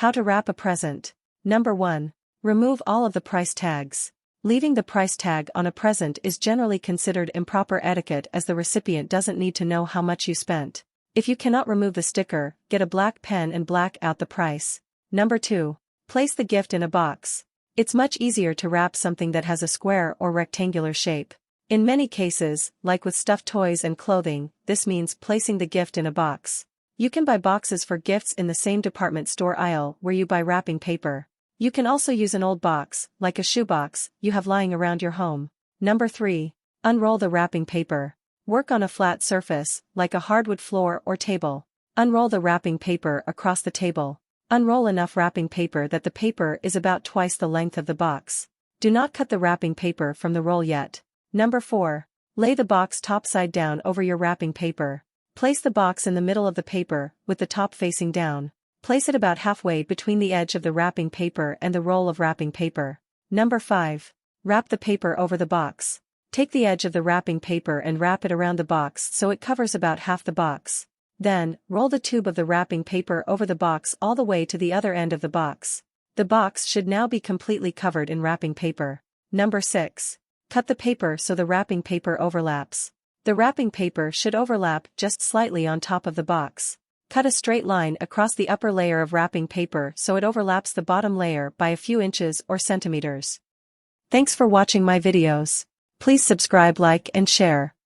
How to wrap a present. Number 1. Remove all of the price tags. Leaving the price tag on a present is generally considered improper etiquette as the recipient doesn't need to know how much you spent. If you cannot remove the sticker, get a black pen and black out the price. Number 2. Place the gift in a box. It's much easier to wrap something that has a square or rectangular shape. In many cases, like with stuffed toys and clothing, this means placing the gift in a box. You can buy boxes for gifts in the same department store aisle where you buy wrapping paper. You can also use an old box, like a shoebox, you have lying around your home. Number 3. Unroll the wrapping paper. Work on a flat surface, like a hardwood floor or table. Unroll the wrapping paper across the table. Unroll enough wrapping paper that the paper is about twice the length of the box. Do not cut the wrapping paper from the roll yet. Number 4. Lay the box topside down over your wrapping paper. Place the box in the middle of the paper, with the top facing down. Place it about halfway between the edge of the wrapping paper and the roll of wrapping paper. Number 5. Wrap the paper over the box. Take the edge of the wrapping paper and wrap it around the box so it covers about half the box. Then, roll the tube of the wrapping paper over the box all the way to the other end of the box. The box should now be completely covered in wrapping paper. Number 6. Cut the paper so the wrapping paper overlaps. The wrapping paper should overlap just slightly on top of the box. Cut a straight line across the upper layer of wrapping paper so it overlaps the bottom layer by a few inches or centimeters. Thanks for watching my videos. Please subscribe, like, and share.